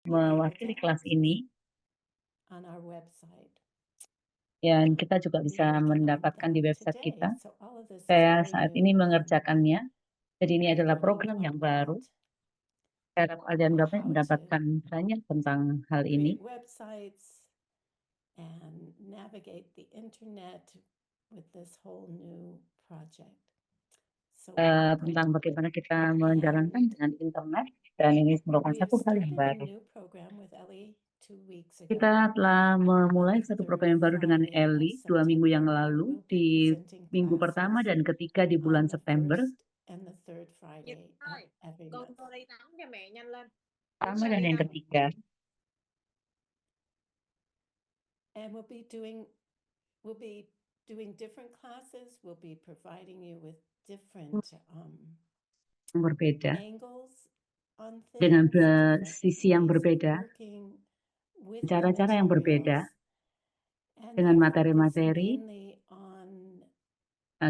Create a mewakili kelas dance ini, on our website. dan kita juga We'll be bisa working on mendapatkan di that website kita. today. So all of this is Saya very saat ini new and mengerjakannya, jadi ini we're adalah learning program a yang baru. lot Saya harap kalian on dapat how to mendapatkan banyak tentang hal ini, create websites and navigate the internet with this whole new project. So tentang welcome. bagaimana kita menjalankan And dengan internet, dan ini merupakan we have satu hal yang started a baru. new program with Ellie 2 weeks Kita ago. telah On memulai the satu third program yang baru dengan Friday of Ellie 2 minggu yang September, and lalu, we'll be di presenting minggu pertama classes dan ketiga di bulan on the September, first and the third Dịch Friday of ơi, every con month. vô đây tắm cho mẹ nhanh lên. Bước pertama ra dan đi yang tắm. ketiga. And we'll be doing different classes. We'll be providing you with different Yang berbeda, angles on dengan things, different sisi yang ways of berbeda, working with the cara-cara yang berbeda, materials. And dengan they focus materi-materi mainly on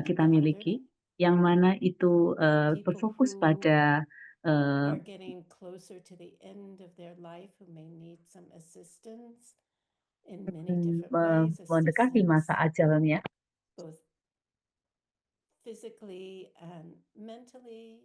kita miliki, elderly yang mana itu people berfokus who pada are getting closer to the end of their life, who may need some assistance in many different ways, mendekati masa assistance ajalnya, both physically and mentally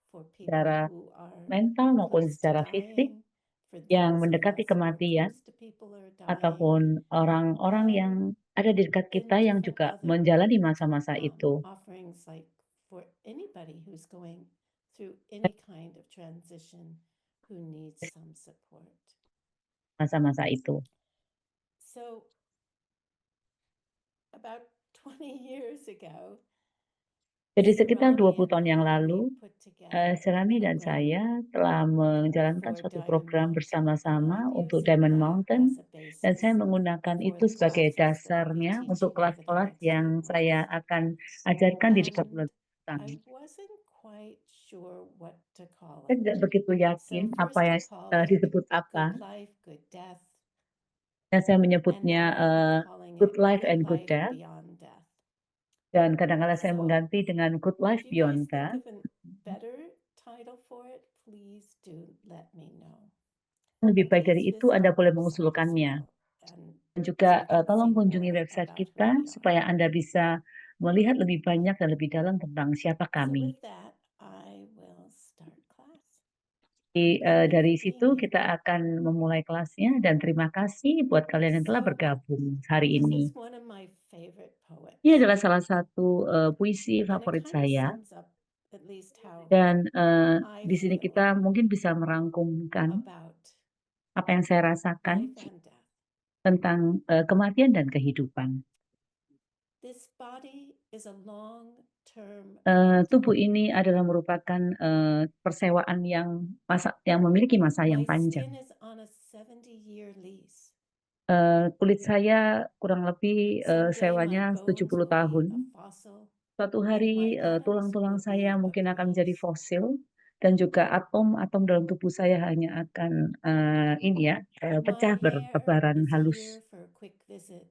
for people secara who are mental maupun close to secara fisik, dying, for yang those of mendekati us who are kematian, close to people who are dying, ataupun orang-orang yang and ada di dekat then kita yang different juga other menjalani masa-masa itu, offerings, like for anybody who's going through any kind of transition who needs some support. masa-masa itu. So about 20 years ago, Jadi sekitar Serami 20 and tahun yang I, lalu, we put together a Serami dan program saya telah menjalankan for suatu Diamond program Mountain, and bersama-sama I'm untuk using Diamond that Mountain, as a dan saya basis menggunakan for itu the sebagai classes that I'll be dasarnya untuk teaching over the kelas-kelas next yang few saya months. akan ajarkan di dekat And bulan depan. I wasn't quite sure what to call Saya it. tidak begitu yakin So apa first I yang called it disebut apa, Good Life, Good Death, dan saya and menyebutnya now I'm calling Good it Life Good and Good Life Death, Beyond Death. dan kadang-kadang saya So mengganti dengan Good Life if you guys Beyond think That. of a better title for it, please do let me know. Lebih baik Please dari itu, visit Anda our boleh website as mengusulkannya. well, and Dan so juga you can tolong see kunjungi more website about who kita we are. supaya Anda bisa melihat lebih banyak dan lebih dalam tentang siapa So kami. with that, I will start class. Jadi, Thank you dari for being situ here. kita akan memulai kelasnya, dan terima kasih buat kalian yang telah So bergabung hari this ini. is one of my favorite Ini poets, adalah salah satu puisi and it favorit kind of saya, sums up at least how dan I di sini feel kita mungkin bisa merangkumkan about apa yang saya rasakan life and death. tentang kematian dan kehidupan. This body is a long-term Tubuh rental. ini adalah merupakan persewaan yang memiliki masa yang My panjang. skin is on a 70-year lease. Kulit saya kurang lebih Someday my sewanya bones 70 will be tahun. a fossil, Suatu and my hari atoms tulang-tulang will saya be a mungkin akan menjadi breeze. fosil, dan juga atom-atom dalam tubuh saya hanya akan pecah My hair bertebaran is halus. here for a quick visit,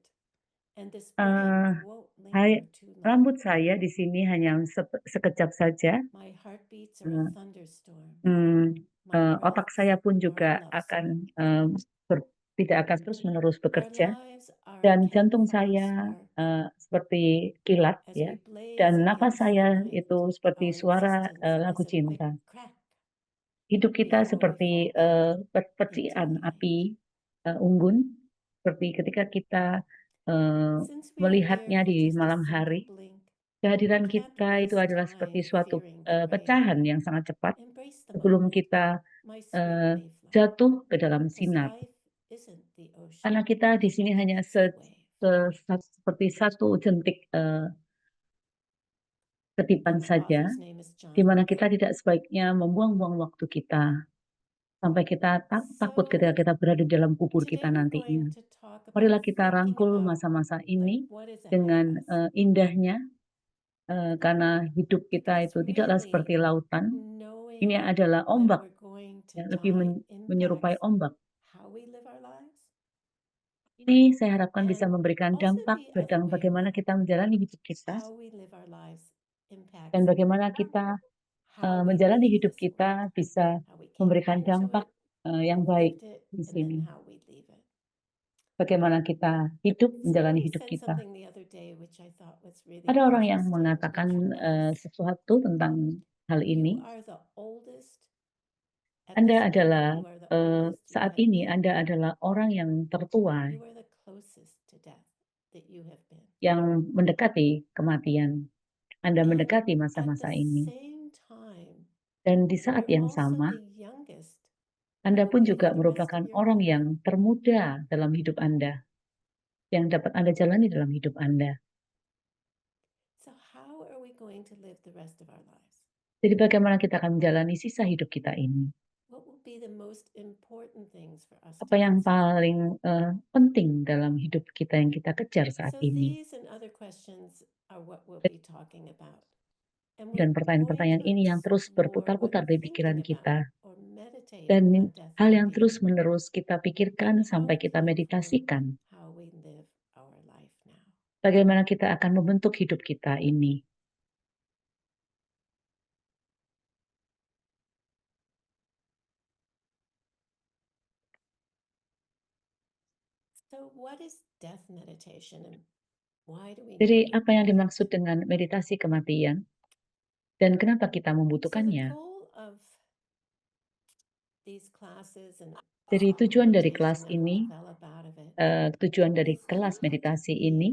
and this Eh, breath won't hai- linger too long. Rambut saya di sini hanya sekejap saja. My heartbeats are a Eh, thunderstorm. Hmm, My Otak breaths saya pun are a juga love akan song. tidak akan terus-menerus Our bekerja, lives are a dan jantung campfire saya spark. seperti kilat, As ya, we blaze dan napas against the saya wind, itu seperti our suara existence lagu is a quick cinta. crack Hidup kita before we fall seperti back into percikan the night. api unggun, seperti ketika kita eh, Since we are here melihatnya for di just a malam simple hari. blink, we Kehadiran can't kita itu waste adalah seperti time suatu fearing the grave. pecahan yang sangat cepat Embrace the sebelum moment, kita my sweet eh, mayflower, jatuh ke dalam because sinar. life isn't the Karena ocean, kita di sini hanya it's a wave. seperti satu jentik ketipan And the saja, author's name is di John mana Milton. kita tidak sebaiknya membuang-buang waktu kita sampai kita takut ketika So kita berada di dalam kubur kita today we're going nantinya. to talk about Marilah kita thinking rangkul about masa-masa like ini what is ahead of dengan us. indahnya, karena hidup kita Because itu tidaklah really seperti lautan. Ini knowing adalah that ombak, we're going to yang lebih die menyerupai impacts ombak. how we live our lives. Ini saya harapkan bisa And memberikan also dampak the other tentang way bagaimana around. kita menjalani hidup kita, How we live our lives dan impacts bagaimana kita how we menjalani leave hidup this kita world, bisa how we came memberikan into dampak it, yang we baik lived it, di and then sini. how we leave it. Bagaimana kita hidup, menjalani Somebody hidup said kita. something the other day which I thought was really Ada orang yang interesting, mengatakan which was, sesuatu tentang hal you ini. are the oldest at Anda this moment, adalah you are the oldest you saat have ini been. Anda adalah orang yang tertua You are the closest to death that you have been. yang mendekati kematian. Anda And mendekati at masa-masa the ini. same time, Dan di saat you're yang also sama, the youngest Anda who pun will be juga for the rest merupakan of your orang life. yang termuda dalam hidup Anda, yang dapat Anda jalani dalam hidup Anda. So how are we going to live the rest of our lives? Jadi bagaimana kita akan menjalani sisa hidup kita ini? What will be the most important things for us to Apa yang consider? paling penting dalam hidup kita yang kita kejar saat So ini? these and other questions are what we'll be talking about. And we're Dan going pertanyaan-pertanyaan to ini yang terus explore berputar-putar what di thinking pikiran about kita. or meditating Dan on death hal can yang be, terus-menerus kita and pikirkan how sampai it kita can inform meditasikan. how we live our life now. Bagaimana kita akan membentuk hidup kita ini. So what is death meditation and why do we Jadi need it? apa yang dimaksud dengan meditasi kematian? Dan kenapa kita So the membutuhkannya? goal of these classes and Jadi tujuan dari meditation kelas that will ini, develop out of it tujuan dari is kelas not to meditasi be ini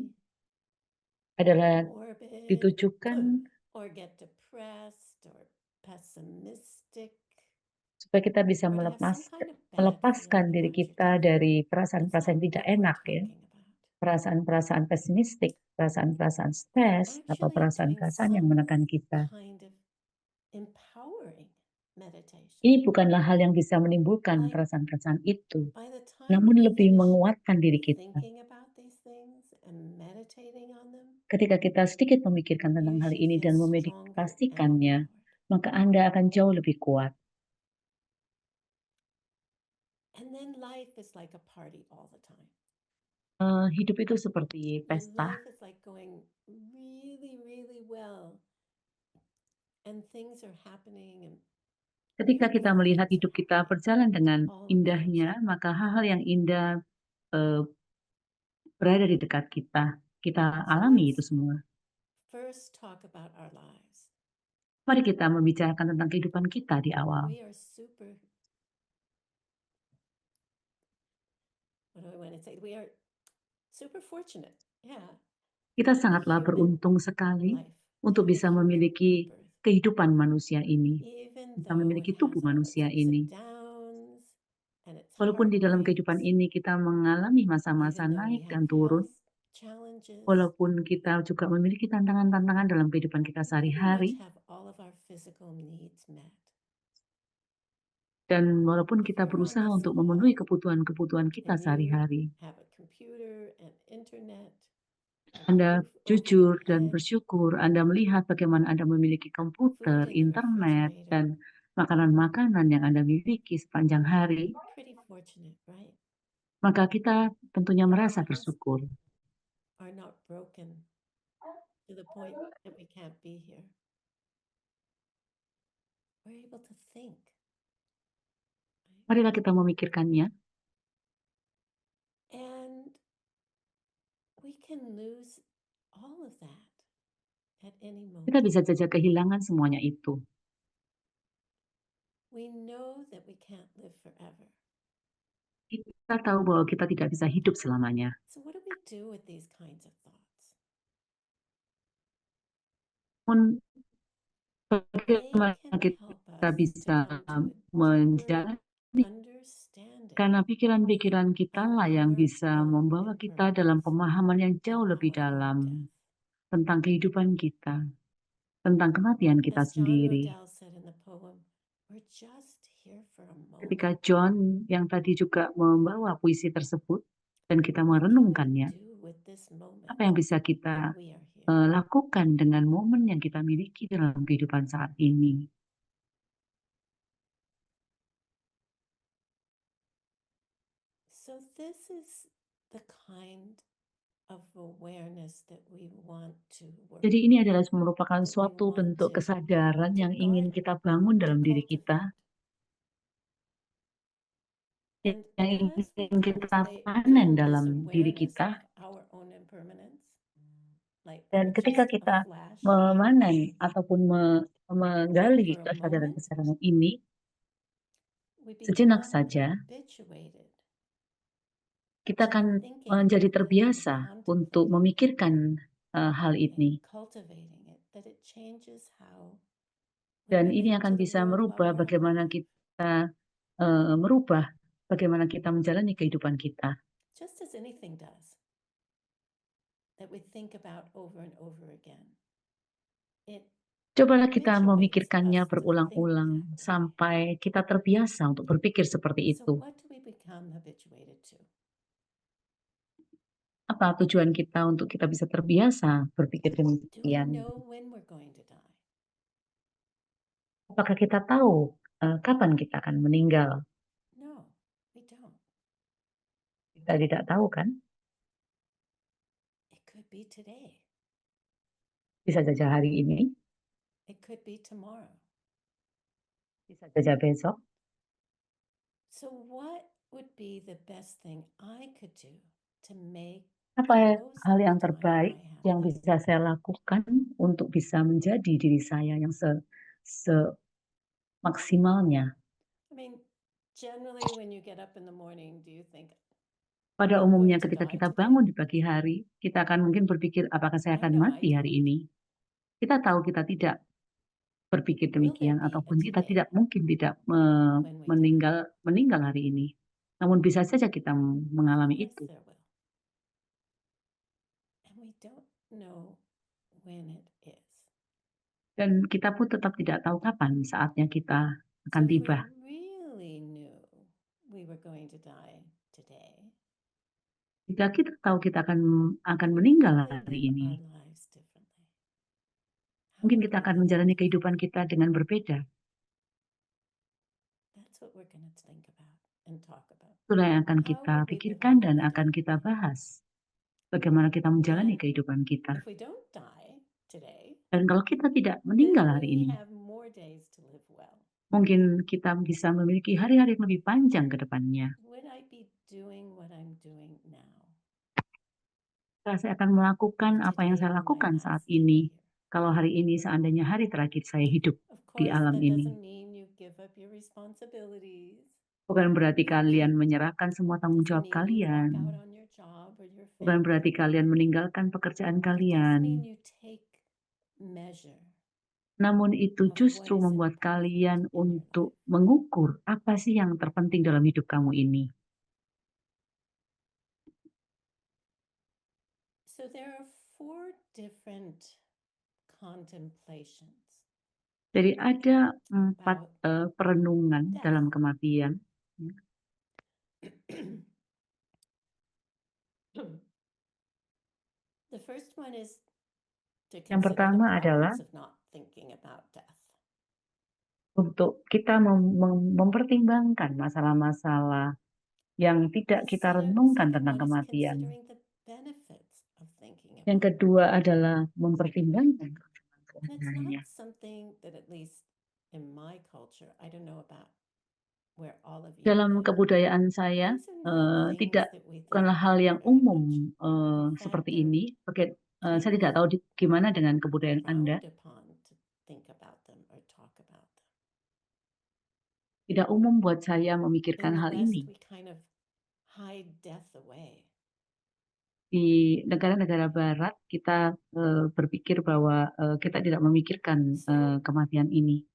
adalah morbid ditujukan or get depressed or pessimistic supaya kita bisa or to have some kind of bad melepaskan feeling diri about your kita death. dari That's perasaan-perasaan not tidak what we're enak ya, talking about. perasaan-perasaan pesimistik, perasaan-perasaan We're stres, atau actually doing perasaan-perasaan yang some menekan kita. kind of empowering meditation. Ini bukanlah hal yang bisa menimbulkan Like perasaan-perasaan itu, by the time namun we lebih finish menguatkan diri kita. thinking about these things and meditating on them, Ketika kita sedikit memikirkan tentang you hal should ini feel dan stronger and memeditasikannya, empowered. maka Anda akan jauh lebih kuat. And then life is like a party all the time. Hidup itu seperti Your pesta. life is like going really, really well, and things are happening, and Ketika kita beautiful melihat things hidup are kita happening berjalan dengan all around indahnya, you. maka hal-hal yang indah berada di dekat kita. Kita So alami itu let's semua. first talk about our lives. Mari kita membicarakan tentang kehidupan kita di awal. We are super, what do I want to say? We are super fortunate. Yeah. Kita To be sangatlah human beruntung sekali life, untuk to be bisa human memiliki rebirth. kehidupan manusia ini, Even bisa though memiliki it tubuh has all its manusia ups and ini. downs, and it's Walaupun di dalam heartbreaks, kehidupan ini kita mengalami masa-masa even though we naik have dan turun, health challenges, walaupun kita juga memiliki tantangan-tantangan dalam kehidupan kita we pretty much sehari-hari, have all of our physical needs met. dan walaupun If kita you're on berusaha this untuk memenuhi call kebutuhan-kebutuhan kita and you sehari-hari, have a computer and internet, a Anda roof over your jujur dan head, bersyukur Anda melihat bagaimana Anda memiliki food komputer, in the internet, refrigerator, dan makanan-makanan yang Anda miliki sepanjang hari, we're pretty fortunate, right? maka kita tentunya Our merasa bodies bersyukur. are not broken to the point that we can't be here. We're able to think, right? Marilah kita memikirkannya, And we can lose all of that at any kita moment. bisa saja kehilangan semuanya itu. We know that we can't live forever. Kita tahu bahwa kita tidak bisa hidup selamanya. So what do we do with these kinds of thoughts? Namun They bagaimana can help kita us to bisa come to a deeper menjalani, understanding karena pikiran-pikiran kita of lah yang our bisa own membawa kita dalam impermanence pemahaman yang and jauh lebih our own dalam death. tentang kehidupan kita, tentang kematian kita As John sendiri. Rodell said in the poem, we're just here for a Ketika moment. John yang tadi juga membawa puisi tersebut dan kita What can we merenungkannya, do with this moment apa yang bisa that kita we are here? lakukan dengan momen yang kita miliki dalam kehidupan saat ini. So this is the kind of awareness that we want to work Jadi ini with, adalah merupakan that we suatu want bentuk to, kesadaran to yang ingin garner, kita bangun to dalam diri kita, cultivate. And yang as we ingin kita cultivate panen this dalam diri awareness kita. of our own impermanence, like Dan we're ketika just a kita flash memanen ataupun menggali for a moment, kesadaran-kesadaran ini, we sejenak become saja habituated kita to akan thinking menjadi about it, terbiasa untuk contemplating memikirkan hal it, ini. cultivating it, that it changes how we Dan ini relate akan to the bisa world while merubah we're bagaimana alive. kita menjalani kehidupan kita. Just as anything does, that we think about over and over again. It Cobalah kita habituates memikirkannya us to think berulang-ulang that way. sampai kita terbiasa untuk berpikir seperti So itu. what do we become habituated to? Apa tujuan kita untuk kita bisa terbiasa berpikir Do we demikian? know when we're going to die? Apakah kita tahu kapan kita akan meninggal? No, we don't. Kita tidak tahu kan? It could be today. Bisa saja hari ini, It could be tomorrow. bisa saja besok. So what would be the best thing I could do to make Apa the most hal of the yang time terbaik I have yang left? bisa saya lakukan untuk bisa menjadi diri saya yang semaksimalnya? I mean, generally when you get up in the morning, do you think, Pada I'm going umumnya to ketika die kita today? bangun di pagi hari, kita akan mungkin berpikir apakah saya I akan know I mati do. hari ini. Kita tahu kita tidak berpikir Will there demikian be a ataupun kita today tidak mungkin tidak when we die? meninggal hari ini. Namun bisa saja kita Of mengalami course itu. there will. And we don't know when it is. Dan kita pun tetap tidak tahu kapan saatnya kita akan So if we tiba. really knew we were going to die today, Jika kita tahu kita akan we would meninggal probably hari live ini, our lives differently. How mungkin would kita we akan live menjalani it? kehidupan kita dengan berbeda. That's what we're going to think about and talk about. Itulah yang akan How kita would we pikirkan behave dan today? akan kita bahas. Bagaimana kita menjalani And kehidupan kita. if we don't die today, Dan kalau kita tidak then meninggal hari we ini, have more days to live well. mungkin kita bisa memiliki hari-hari yang lebih panjang ke depannya. Would I be doing what I'm doing now? Saya akan melakukan If apa yang today saya were my lakukan saat last day ini. here? Kalau hari ini seandainya hari terakhir saya hidup Of di course, alam that ini. doesn't mean you give up your responsibilities. Bukan berarti kalian menyerahkan semua tanggung Doesn't jawab mean you walk out kalian. on your job or your Bukan berarti family. kalian meninggalkan pekerjaan But it does mean kalian. you take measure Namun itu of what justru is membuat important kalian in your untuk life. mengukur apa sih yang terpenting dalam hidup kamu ini. So there are 4 different contemplations Jadi ada 4 about perenungan death. dalam kematian. The first one is to Yang consider the pertama adalah problems of not thinking about death. untuk kita mempertimbangkan masalah-masalah yang tidak The kita renungkan second tentang one is kematian. considering the benefits of thinking Yang about it. kedua adalah mempertimbangkan And it's keuntungannya. not something that, at least in my culture, I don't know about where all of you Dalam live. kebudayaan saya, These are not things tidak that we think bukanlah hal about yang very umum much. In fact, seperti they're ini. kind Saya of tidak tahu gimana dengan kebudayaan Anda. frowned upon to think about them or talk about them. Tidak umum buat saya In memikirkan the hal West, ini. we kind of hide death away. Di negara-negara Barat kita berpikir bahwa kita tidak memikirkan So kematian ini.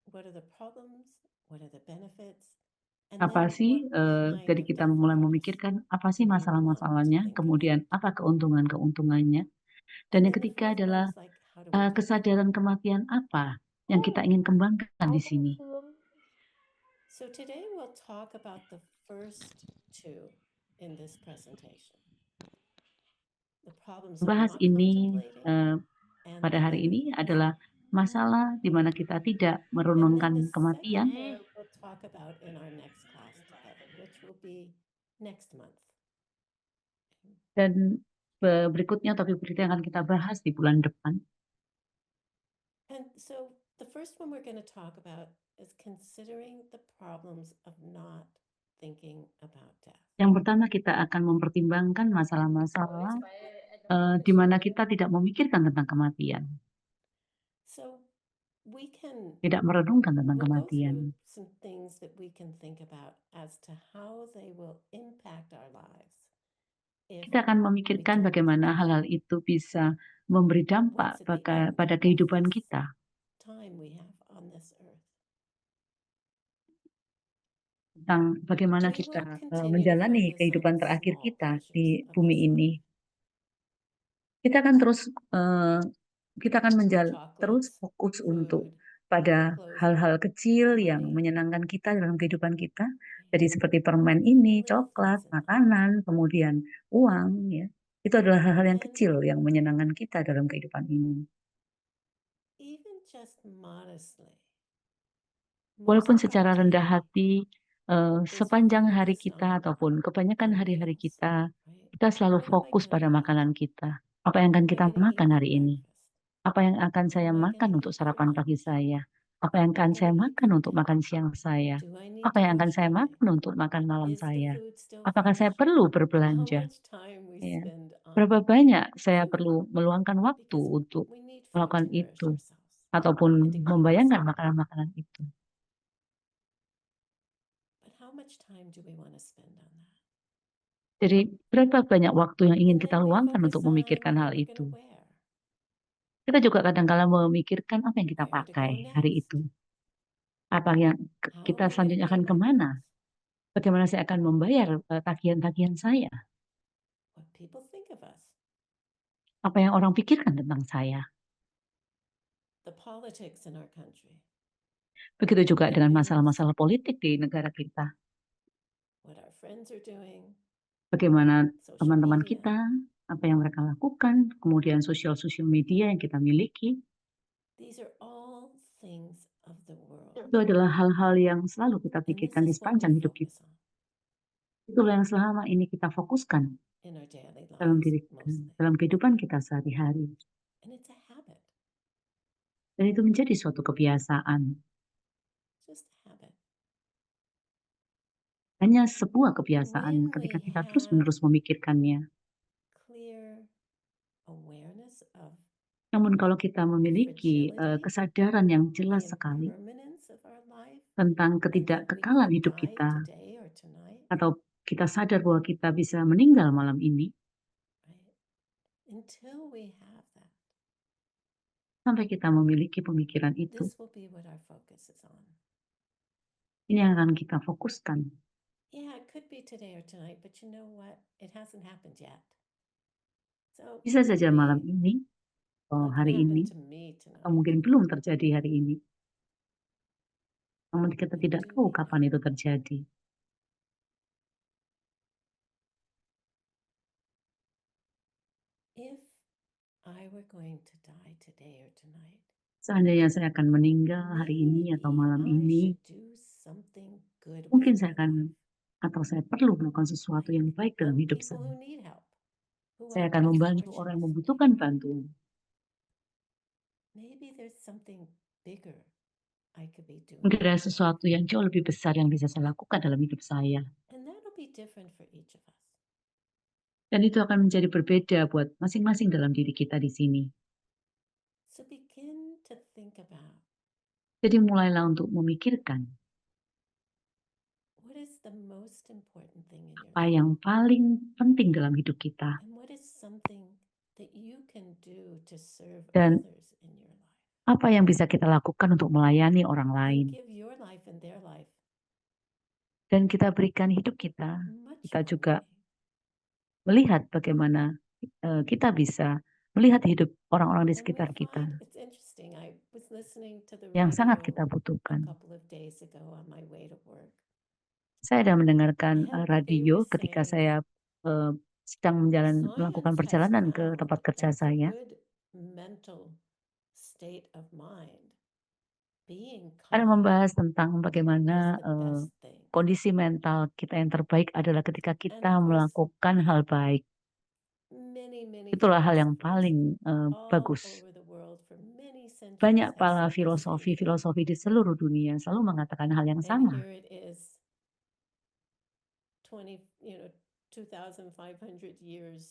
what are the problems? What are the benefits? And Apa then sih? what kind Jadi of kita death mulai awareness memikirkan apa sih do we want to masalah-masalahnya, think kemudian about? apa keuntungan-keuntungannya, dan And yang then the ketiga fourth one adalah is like, how do we do that? kesadaran kematian apa yang kita ingin kembangkan di sini. So today we'll talk about the first two in this presentation. The problems of Bahas not ini contemplating and pada the hari ini benefits. adalah masalah di mana kita tidak And then the merenungkan second kematian. pair we'll talk about in our next class together, which will be next month. Dan berikutnya topik berikutnya akan kita bahas di bulan depan. And so The first one we're going to talk about is considering the problems of not thinking about death. Yang pertama kita akan mempertimbangkan masalah-masalah di mana kita tidak memikirkan tentang kematian, So we can tidak merenungkan tentang we'll go kematian. through some things that we can think about as to how they will impact our lives. If Kita akan memikirkan bagaimana hal-hal itu bisa memberi dampak what's at the end pada of kehidupan this kita, time we have on this earth. tentang bagaimana We kita will continue to menjalani focus kehidupan on terakhir small kita pleasures di of bumi this life. ini. Kita akan terus terus Chocolates, fokus untuk food, pada clothing, hal-hal kecil yang money, menyenangkan kita dalam kehidupan kita. right? Jadi seperti permen The ini, little coklat, things in life. makanan, kemudian uang, ya. Itu adalah hal-hal yang And kecil yang menyenangkan kita dalam kehidupan ini. even just modestly, most Walaupun of our secara rendah day hati, is sepanjang hari focused kita on ataupun kebanyakan our hari-hari meals, kita, right? kita selalu What am I fokus gonna pada eat? makanan kita. Apa yang akan What am I kita gonna eat makan for hari ini? breakfast? Apa yang akan What saya am I makan gonna untuk eat for sarapan pagi lunch? saya? Apa yang What am I akan saya gonna eat makan for untuk dinner? makan siang saya? Do I need Apa to yang go akan saya shopping? makan untuk makan malam Is the saya? food still Apakah saya fresh? perlu How berbelanja? much time we Ya. spend on Berapa banyak saya food? perlu meluangkan waktu Because untuk we need food to melakukan nourish itu ourselves and ataupun to keep us membayangkan sane. makanan-makanan itu. But how much time do we want to spend on that? Jadi berapa banyak waktu yang ingin And kita then we luangkan focus untuk on memikirkan what hal we're itu. going to wear, Kita juga kadang-kala memikirkan apa yang kita where to go pakai hari next, itu. Apa yang how kita am I going to selanjutnya pay akan my kemana? bills, Bagaimana saya akan membayar tagihan-tagihan saya? what people think of us, Apa yang orang pikirkan tentang saya? the politics in our country, Begitu juga the dengan news, masalah-masalah politik di negara kita. what our friends are doing, Bagaimana social teman-teman media. kita, apa yang mereka lakukan, kemudian sosial media yang kita miliki. These are all things of the world. Itu adalah hal-hal yang selalu kita And this pikirkan di is what we sepanjang hidup kita. focus on Itulah yang selama ini kita fokuskan in our daily dalam lives mostly. dalam kehidupan kita sehari-hari. And it's a habit, Dan itu menjadi suatu kebiasaan. just a habit. Hanya sebuah When kebiasaan ketika we kita have terus-menerus memikirkannya. clear awareness of Namun kalau kita memiliki fragility, kesadaran yang the jelas sekali impermanence of our life, tentang and that we ketidakkekalan could hidup die kita, today or tonight, atau kita sadar bahwa kita bisa meninggal malam ini, right? Until we have that, sampai kita memiliki pemikiran itu, this will be what our focus is on. ini yang akan kita fokuskan. Yeah, it could be today or tonight, but you know what? It hasn't happened yet. So Bisa saja malam maybe ini, not gonna hari happen ini, to me atau tonight. mungkin belum terjadi hari ini. Namun kita When tidak do tahu we kapan know? itu terjadi. If I were going to die today or tonight, Seandainya saya akan meninggal hari ini atau maybe malam I ini, should do something good with mungkin my saya akan life, atau saya perlu melakukan sesuatu right? yang baik dalam Help hidup people saya. who need help, who Saya are akan less membantu orang yang fortunate. membutuhkan bantuan. Maybe there's something bigger I could be doing, Mungkin ada sesuatu yang jauh lebih besar yang bisa saya lakukan dalam hidup saya. and that'll be different for each of us. Dan itu akan menjadi berbeda buat masing-masing dalam diri kita di sini. So begin to think about Jadi mulailah untuk memikirkan what is the most important thing in your apa life, yang paling penting dalam hidup kita. and what is something that you can do to serve Dan others in your life, apa yang bisa kita lakukan untuk melayani orang and lain. give your life and their life Dan kita berikan hidup kita, much kita more juga meaning. melihat bagaimana kita bisa melihat hidup orang-orang di And we sekitar kita find it's interesting. I was listening to the yang sangat radio kita a butuhkan. couple of days ago on my way to work, Saya ada mendengarkan and they radio were ketika saying saya sedang melakukan science has perjalanan ke found tempat kerja that for saya. good mental state of mind, being Ada kind membahas tentang is bagaimana the best thing. kondisi mental kita yang terbaik adalah ketika And kita of course, melakukan hal baik. many Itulah hal yang philosophers paling all bagus. over the world for many centuries Banyak have para said the same thing. filosofi di seluruh dunia selalu mengatakan hal yang And sama. here it is 2,500 years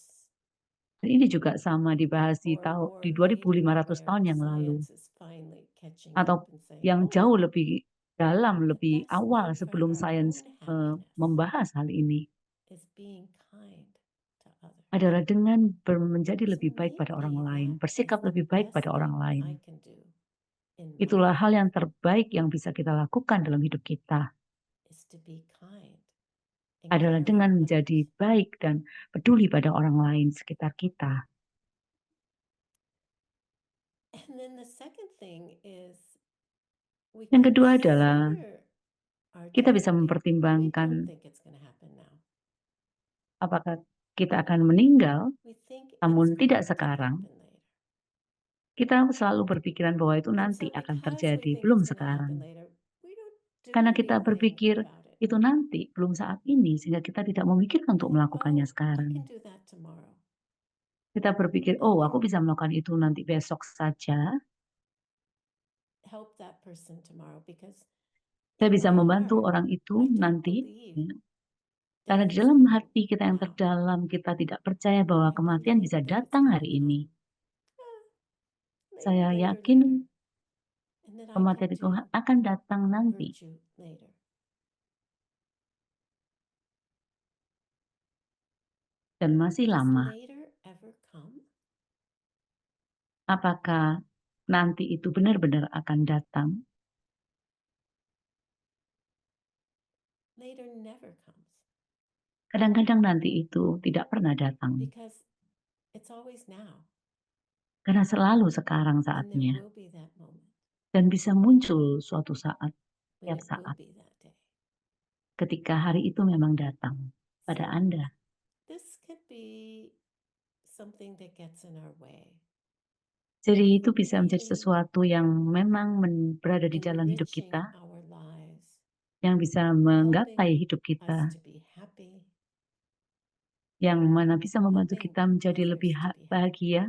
Dan ini juga sama dibahas di or di more later 2.500 where tahun yang lalu, science is finally catching atau up and saying, yang oh, jauh lebih dalam, but lebih that's awal good for sebelum our sains own happiness, membahas hal ini, is being kind to others. adalah dengan menjadi So lebih baik pada orang maybe lain, that is bersikap the lebih baik best pada orang thing lain. I can do in my Itulah hal life, yang terbaik yang bisa kita lakukan dalam hidup kita, is to be kind and adalah care dengan for menjadi others. baik dan peduli pada orang lain sekitar kita. And then the second thing is we Yang kedua adalah consider our kita death, bisa but we don't mempertimbangkan think it's going to happen now. apakah kita akan meninggal, We think namun it's tidak going to sekarang. happen later. Kita selalu berpikiran bahwa itu And nanti so akan because we terjadi, think belum it's going to happen sekarang. later, we don't do Karena kita anything berpikir about it. itu nanti, belum saat ini, sehingga kita tidak memikirkan untuk Think, melakukannya oh, I sekarang. can do that tomorrow. Kita berpikir, And oh, then aku bisa melakukan itu nanti besok saja. help that person tomorrow because Saya in bisa my membantu heart, orang itu I don't nanti. believe Ya. Karena death di is dalam coming hati kita yang now. terdalam, kita tidak percaya bahwa I kematian believe bisa that it's datang going to hari ini. come later, Saya later, yakin later. And that I kematian could itu do akan datang nanti virtue later. dan masih Does lama. later ever come? Apakah nanti itu benar-benar akan datang? Later never comes Kadang-kadang nanti itu tidak pernah datang. because it's always now. Karena selalu sekarang And there saatnya. will be that moment Dan bisa muncul suatu saat, when setiap it will saat, be that day. ketika hari itu memang datang pada So Anda. this could be something that gets in our way Jadi of itu bisa menjadi really sesuatu yang memang berada di jalan hidup enriching kita, our lives, yang bisa helping menggapai hidup us kita, to be happy, yang mana bisa membantu helping kita menjadi others lebih to be happy. bahagia,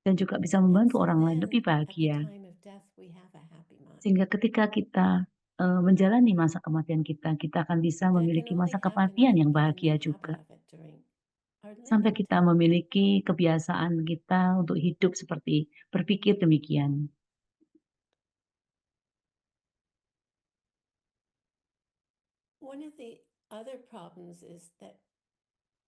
dan juga bisa And membantu so orang lain then, lebih at the bahagia. time of death, we have a happy mind. Sehingga ketika kita menjalani masa kematian kita akan bisa But that can memiliki only masa happen kematian if we yang get in bahagia the habit juga. of it during our Sampai living kita time. memiliki kebiasaan kita untuk hidup seperti berpikir demikian. One of the other problems is that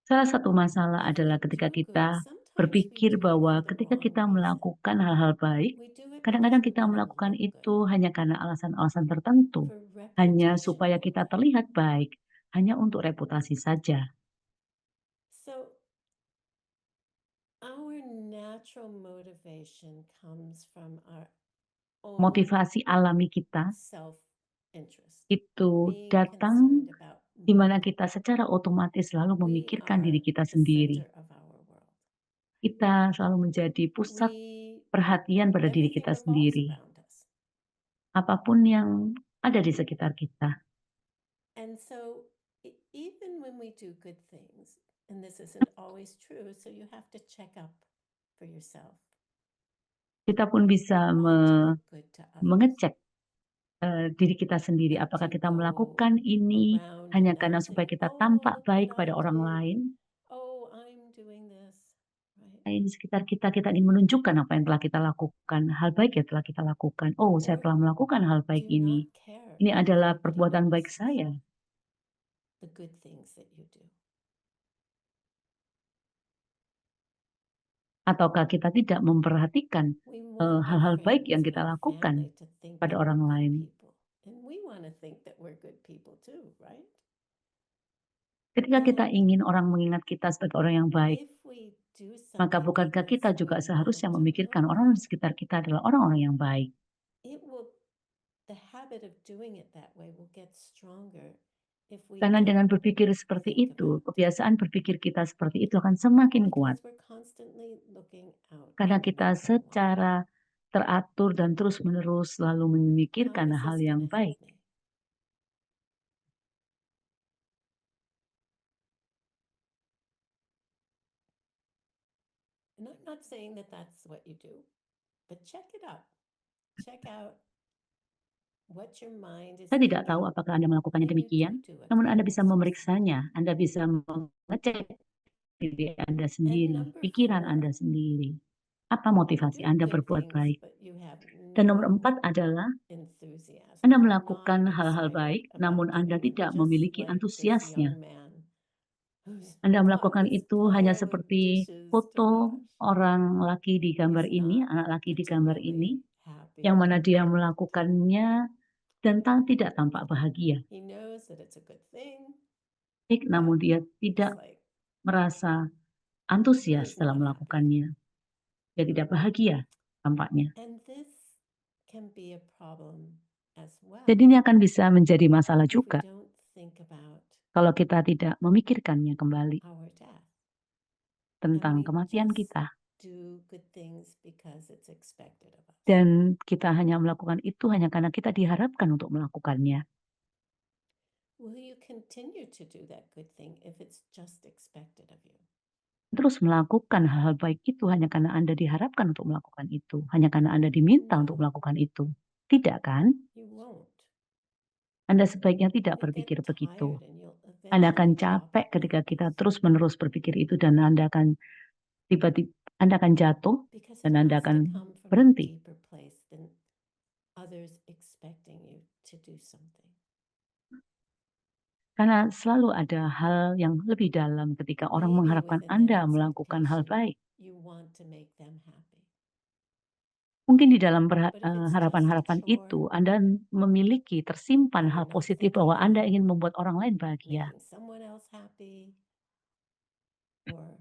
Salah satu masalah if adalah we ketika do good, kita sometimes we berpikir do it bahwa for the ketika wrong kita reason. melakukan hal-hal baik, We do it because kadang-kadang we kita want to melakukan look itu good, hanya karena alasan-alasan tertentu, for hanya reputation supaya kita only. terlihat baik, hanya untuk reputasi saja. So our natural motivation comes from our own Motivasi alami kita self-interest, itu being datang concerned about di mana me. kita secara otomatis selalu We memikirkan diri are kita the sendiri. center of our world. Kita selalu menjadi pusat We, perhatian pada diri everything kita revolves sendiri. around us. Apapun yang ada di sekitar kita. And so even when we do good things, and this isn't always true, so you have to check up for yourself. Kita pun We bisa want to look good to others. mengecek diri kita sendiri. Not Apakah to kita go melakukan ini around hanya karena announcing, supaya kita oh, tampak look what baik I pada orang did. lain. Oh, I'm doing this. Right? Di sekitar kita, kita ingin menunjukkan apa yang telah kita lakukan. Hal baik yang telah kita lakukan. Oh, saya Or telah melakukan hal baik do not ini. care Ini if adalah anybody perbuatan baik notices saya. the good things that you do. Ataukah kita tidak memperhatikan We want our hal-hal baik friends yang and kita our lakukan family to think pada that we're orang good lain. people. And we want to think that we're good people too, right? Ketika kita But ingin orang mengingat kita sebagai orang yang baik, if we do maka something bukankah kita because we juga want seharusnya to memikirkan look orang di good, sekitar kita adalah orang-orang yang baik. it will, the habit of doing it that way will get stronger if we Karena dengan don't berpikir seperti think itu, about death. kebiasaan berpikir kita seperti itu akan semakin kuat. Because we're constantly looking out Karena for kita what we want. secara teratur dan terus-menerus selalu How memikirkan is hal this yang going to help baik. me? And I'm not saying that that's what you do. But check it out. Check out what your mind is Saya tidak tahu thinking apakah Anda melakukannya when you demikian, do a namun Anda bisa kindness gesture. memeriksanya, Anda bisa mengecek diri Anda And sendiri, number pikiran Anda 4, sendiri. Apa you motivasi do Anda good berbuat things, baik? but you have Dan nomor no 4 adalah enthusiasm. Anda You're not melakukan hal-hal excited baik, about namun Anda giving, tidak just memiliki like this antusiasnya. young man who's Anda got melakukan this itu hanya pile of seperti dishes to foto wash. orang laki di gambar He's ini, not anak laki di gambar ini, particularly happy yang mana dia about it. melakukannya dan tidak tampak bahagia. He knows that it's a good thing, Namun but dia it's tidak like merasa antusias he's dalam not happy. melakukannya. Dia tidak bahagia tampaknya. And this can be a problem as well Jadi ini akan bisa menjadi masalah if we juga don't think about kalau kita tidak memikirkannya kembali our death and tentang we kematian just kita. do good things because it's expected of us. Dan kita hanya melakukan itu hanya karena kita diharapkan untuk melakukannya. Will you continue to do that good thing if it's just expected of you? Terus melakukan hal-hal baik itu hanya karena Anda diharapkan untuk melakukan itu. Hanya karena Anda diminta untuk No, melakukan itu. Tidak kan? you won't. Anda sebaiknya tidak You'll berpikir get begitu. tired and you'll Anda eventually akan drop capek the ketika kita practice terus-menerus berpikir itu dan Anda akan tiba-tiba Anda akan jatuh because dan it Anda has to akan come from a berhenti. deeper place than others expecting you to do something. Karena selalu ada hal yang lebih dalam ketika orang Maybe mengharapkan within Anda that melakukan hal expectation, baik. you want to make them happy. Mungkin di dalam But if it's just a harapan-harapan chore, itu Anda memiliki tersimpan or hal you're not positif thinking bahwa Anda about ingin membuat orang lain bahagia. making someone else happy, or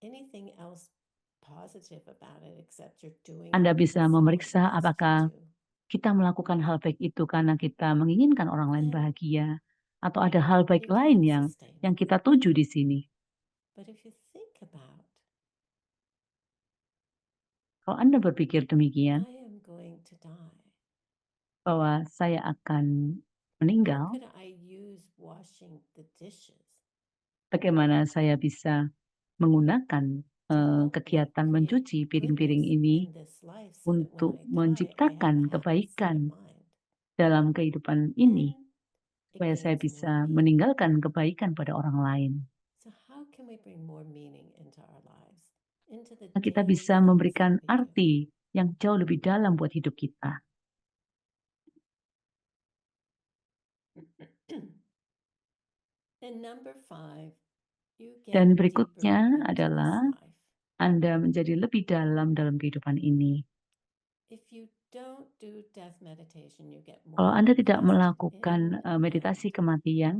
anything else positive about it except you're doing it Anda because bisa someone memeriksa asked you apakah to, kita melakukan hal baik itu karena kita menginginkan orang lain then bahagia atau ada hal baik you lain can't sustain yang it. kita tuju di sini. But if you think about, Kalau Anda berpikir I demikian am going to die, bahwa saya akan how meninggal, could I use washing the dishes bagaimana saya bisa menggunakan to help me kegiatan create mencuci piring-piring goodness ini in this life so that when untuk I die, I have a menciptakan happy state of kebaikan mind? dalam kehidupan ini, Then it supaya saya gains more bisa meaning. meninggalkan kebaikan pada orang lain. So how can we bring more meaning into our lives, into the Nah, kita daily bisa things memberikan that we do? arti yang jauh lebih dalam buat hidup kita. And number 5, you Dan get deeper berikutnya into this adalah life. Anda menjadi lebih dalam kehidupan ini. If you don't do death meditation, you get Kalau more Anda tidak invested melakukan in meditasi and kematian,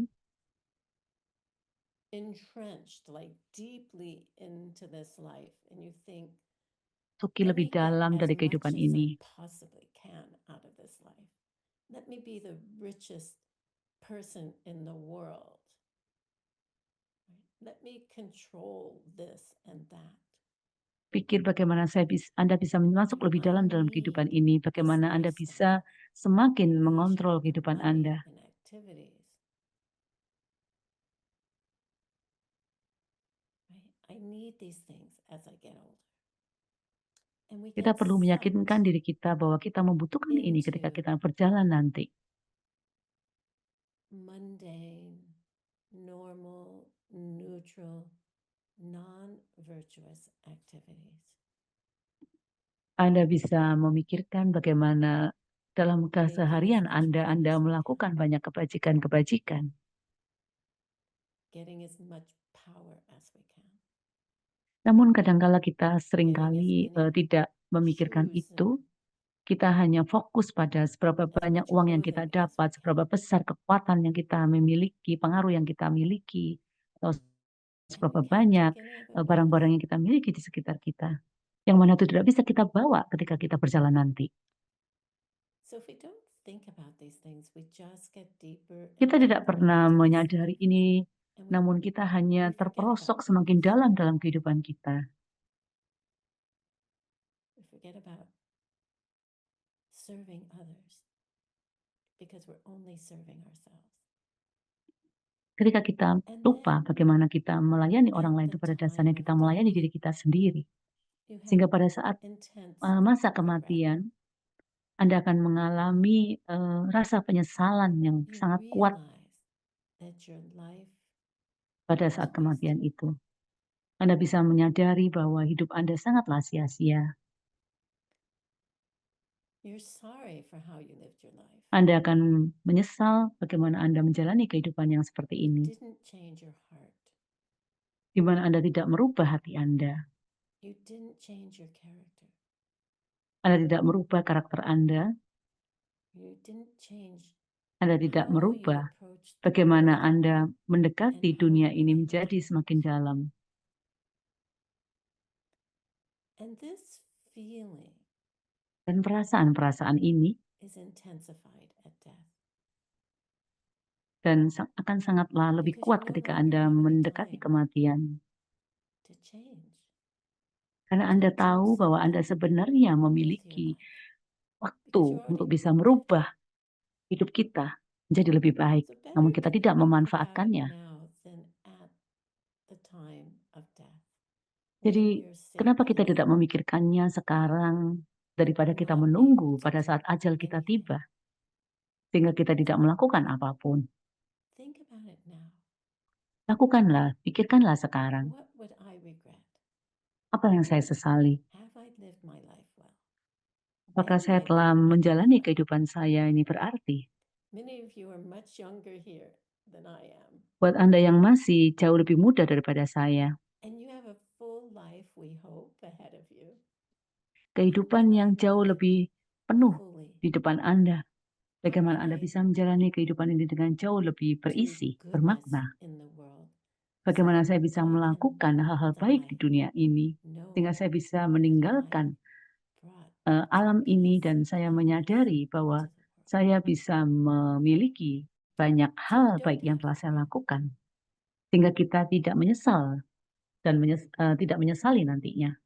entrenched like deeply into this life, and you think, masuki let lebih me get dalam as dari much kehidupan as I ini. possibly can out of this life. Let me be the richest person in the world. Let me control this and that. Pikir bagaimana Anda bisa masuk lebih I dalam kehidupan need ini, this bagaimana Anda lifestyle bisa semakin in mengontrol leisure and kehidupan money Anda. and activities. Right? I need these things as I get older. And we Kita get perlu meyakinkan sucked diri kita bahwa kita membutuhkan ini ketika into kita berjalan nanti. mundane, normal, neutral, non-virtuous activities. Anda bisa memikirkan bagaimana dalam Making keseharian as much money Anda as we melakukan can, banyak kebajikan-kebajikan. getting as much power as we can, Namun kadangkala kita getting as seringkali many tidak memikirkan shoes itu. Kita hanya fokus pada seberapa and as banyak much uang yang clothing kita as we dapat, can. seberapa besar kekuatan yang kita miliki, pengaruh yang kita miliki, atau And seberapa we can't banyak take any of it with us. barang-barang yang kita miliki di sekitar kita. Yang mana itu tidak bisa kita bawa ketika kita berjalan nanti. So if we don't think about these things, we just get deeper and Kita tidak deeper pernah into this menyadari life, ini, and namun kita hanya we forget about terperosok semakin goodness. dalam kehidupan kita. We forget about serving others because we're only serving ourselves. Ketika kita And lupa then bagaimana kita melayani at orang lain, the itu pada time dasarnya of kita melayani death, diri kita sendiri. You Sehingga have pada saat intense masa regret. kematian, Anda akan mengalami rasa penyesalan yang You sangat kuat realize that your life pada was saat wasted. kematian itu. Anda bisa menyadari bahwa hidup Anda sangatlah sia-sia. You're sorry for how you lived your life. Anda akan menyesal bagaimana Anda menjalani kehidupan yang seperti You ini, didn't change your heart. di mana Anda tidak merubah hati Anda. You didn't change your character. Anda tidak merubah karakter Anda. You didn't change Anda tidak how you merubah approach the bagaimana world Anda and mendekati how dunia you ini relate with menjadi others. semakin dalam. And this feeling Dan perasaan-perasaan ini is intensified at death dan akan sangatlah lebih because you kuat no ketika longer Anda have any mendekati time kematian. to change, Karena to Anda do tahu bahwa Anda something sebenarnya with your memiliki life waktu because you untuk already bisa lived it. merubah hidup kita menjadi lebih baik, So namun better kita to tidak think about it memanfaatkannya. now than at the time of death when Jadi, you're sick kenapa kita and tidak memikirkannya sekarang daripada kita not menunggu able to pada do saat ajal kita anything? tiba, sehingga kita tidak melakukan apapun? Think about it now. Lakukanlah, pikirkanlah sekarang, What would I regret? apa yang saya sesali? Have I lived my life well? Apakah Am saya I telah living my life menjalani well? kehidupan saya ini berarti? Many of you are much younger here than I am, Buat Anda yang masih jauh lebih muda daripada saya, and you have a full life, we hope, ahead of you. kehidupan yang jauh lebih penuh Fully di depan Anda. Bagaimana Anda apply bisa menjalani kehidupan ini dengan jauh lebih to berisi, goodness bermakna? in the world so Bagaimana that saya bisa I can melakukan hal-hal baik di die dunia ini, sehingga knowing saya bisa that meninggalkan I brought alam ini peace dan and saya happiness menyadari to bahwa the world. saya bisa memiliki banyak So you hal don't baik yang have telah saya regret. lakukan, sehingga kita tidak menyesal dan tidak menyesali nantinya.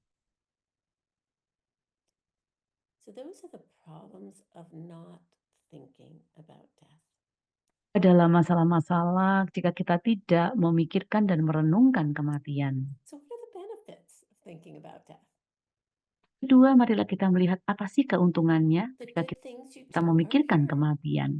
So those are the problems of not thinking about death. Adalah masalah-masalah jika kita tidak memikirkan dan merenungkan kematian. So what are the benefits of thinking about death? Kedua, marilah kita melihat apa sih keuntungannya The ketika good things you kita do are memikirkan pure. kematian.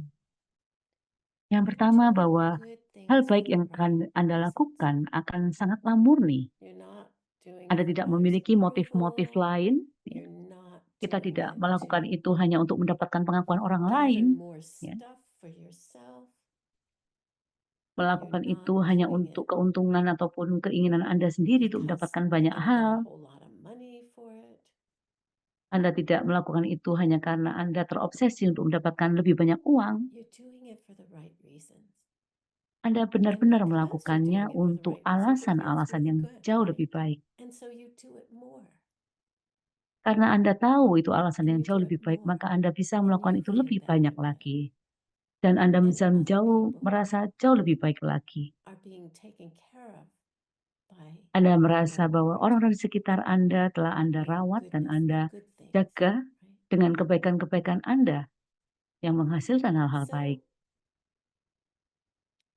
Yang You're pertama, doing bahwa good hal things baik for the yang right akan Anda reasons. lakukan akan sangatlah murni. You're not doing Anda it for tidak others' memiliki motif-motif approval. lain. Ya. You're not Kita doing tidak it melakukan to itu hanya untuk mendapatkan pengakuan orang gather lain. more Ya. stuff for yourself. You're Melakukan not itu hanya doing untuk it keuntungan ataupun keinginan Anda sendiri untuk because mendapatkan you're banyak going to get a hal. whole lot of money for it. Anda tidak melakukan itu hanya karena Anda terobsesi untuk mendapatkan lebih banyak uang. You're doing it for the right reasons. Anda And benar-benar because you're melakukannya doing it for the untuk right reasons, it feels alasan-alasan really yang good, jauh right? lebih baik. And so you do it more. Karena Anda tahu itu alasan And yang you jauh do lebih it baik, more. maka Anda bisa And melakukan you itu feel lebih better banyak and better. lagi. Dan Anda And bisa other people merasa jauh lebih baik lagi. are being taken care of by Anda the merasa bahwa Lord, orang-orang di sekitar Anda telah Anda by rawat dan goodness, Anda the good things, jaga right? dengan kebaikan-kebaikan Anda yang menghasilkan hal-hal So baik.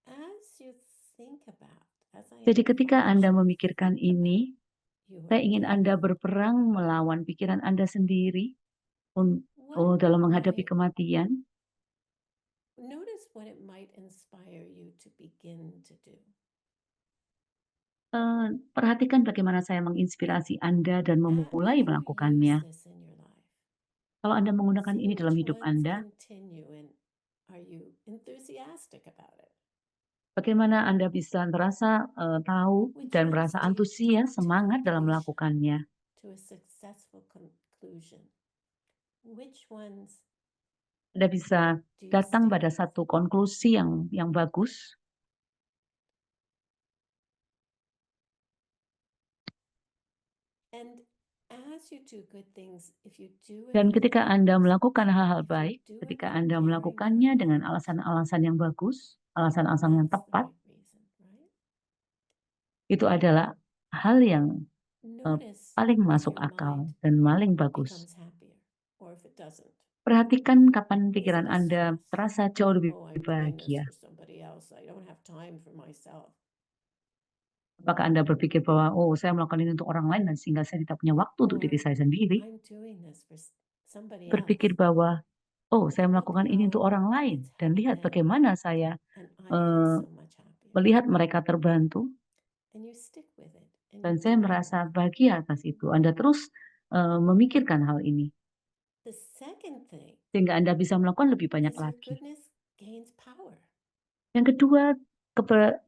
as you think about, as I Jadi ketika invite Anda you to memikirkan think about ini, your saya ingin Anda death, berperang melawan pikiran Anda sendiri what dalam menghadapi might kematian. notice what it might inspire you to begin to do. Perhatikan bagaimana saya menginspirasi Anda dan memulai If you use melakukannya. this in your life, Kalau Anda menggunakan see ini dalam which hidup ones Anda, continue and are you enthusiastic about it? bagaimana Anda bisa merasa tahu Which dan ones merasa do you antusias, bring to semangat dalam completion, melakukannya. to a successful conclusion? Which ones Anda bisa do you datang stick pada with? satu konklusi yang bagus. And as you do good things, if you do it Dan for the ketika right Anda reasons, melakukan hal-hal if you baik, do it ketika for Anda caring melakukannya about dengan others, alasan-alasan yang bagus, alasan-alasan yang that's the tepat, right reason, right? itu adalah hal yang Notice paling if masuk your akal mind dan paling bagus. becomes happier or if it doesn't. Perhatikan kapan Is pikiran it a Anda stress? terasa jauh lebih Oh, I'm doing this bahagia. for somebody else. I don't have time for myself. Apakah Anda berpikir bahwa, "Oh, saya melakukan ini untuk orang lain dan sehingga saya tidak punya waktu untuk diri Or saya sendiri?" I'm doing this for somebody Berpikir else. bahwa, "Oh, saya And look melakukan ini untuk how orang lain it's dan helped lihat them. bagaimana saya, And I feel eee, so much happier. melihat mereka terbantu And you stick with it and dan you saya do merasa more. bahagia atas itu." Anda terus, memikirkan hal ini The second thing sehingga Anda bisa melakukan lebih banyak is your lagi. goodness gains power. Yang kedua,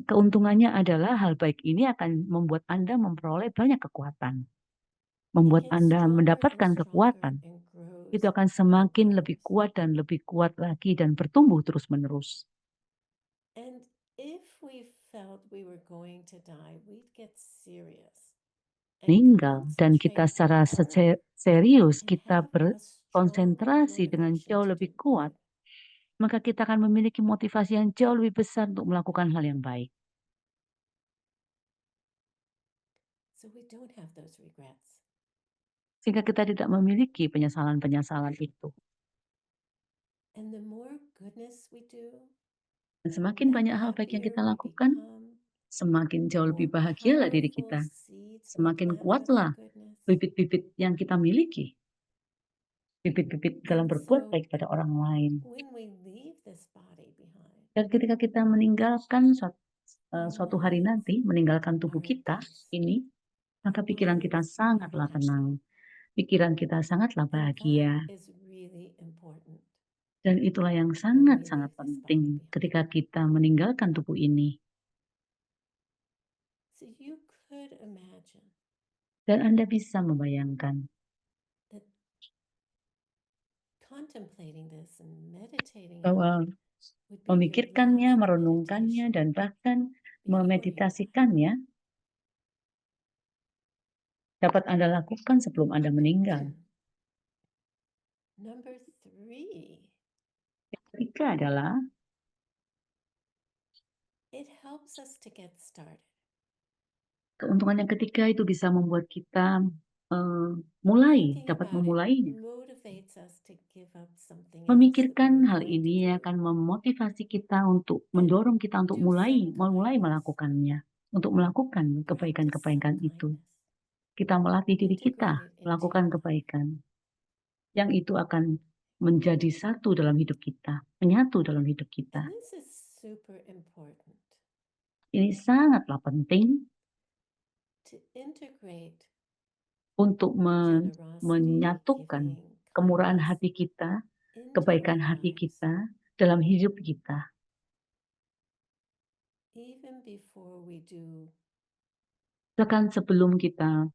keuntungannya adalah hal baik ini akan membuat Anda memperoleh banyak kekuatan, It membuat gets Anda stronger and mendapatkan stronger kekuatan. and grows Itu akan and semakin lebih grows. kuat dan lebih kuat lagi dan bertumbuh terus-menerus. And if we felt we were going to die, we'd get serious and Meninggal dan kita concentrate secara more serius and kita have a stronger berkonsentrasi dengan motivation jauh to lebih do kuat, good. maka kita akan memiliki motivasi yang jauh lebih besar untuk melakukan hal yang baik. So we don't have those regrets. Sehingga kita tidak memiliki penyesalan-penyesalan itu. And the more goodness we do, Dan semakin the banyak hal baik yang happier kita we lakukan, become, semakin the jauh more lebih bahagialah diri powerful kita. seeds we Semakin plant with our kuatlah goodness. bibit-bibit yang kita miliki. Bibit-bibit dalam And berbuat so baik pada orang lain. when we leave this body behind, Dan ketika kita meninggalkan our suatu hari minds nanti, meninggalkan tubuh are at kita peace. ini, maka Our pikiran kita minds are sangatlah at tenang. peace. Pikiran kita sangatlah And that bahagia. is really important Dan itulah yang when we sangat-sangat leave this body penting behind. ketika kita meninggalkan tubuh ini. So you could imagine Dan Anda bisa membayangkan that contemplating this and meditating on bahwa it would be your memikirkannya, last merenungkannya, meditation dan bahkan before you die. memeditasikannya dapat Anda lakukan sebelum Anda meninggal. Number 3, Yang ketiga adalah it helps us to get started. keuntungan yang ketiga itu bisa membuat kita mulai, Thinking dapat about it memulainya. motivates us to give up something else that we Memikirkan were hal going to ini do. akan memotivasi kita untuk And mendorong kita untuk do some mulai kindness. melakukannya, untuk melakukan Practice some kebaikan-kebaikan itu. kindness. Kita melatih diri kita Integrate it into melakukan your life. kebaikan, yang itu akan menjadi satu dalam hidup kita, menyatu dalam hidup kita. And this is super important Ini sangatlah penting to integrate untuk generosity, menyatukan giving, kemurahan kindness hati kita, into kebaikan our hati lives kita dalam hidup kita. even before we do Bahkan sebelum kita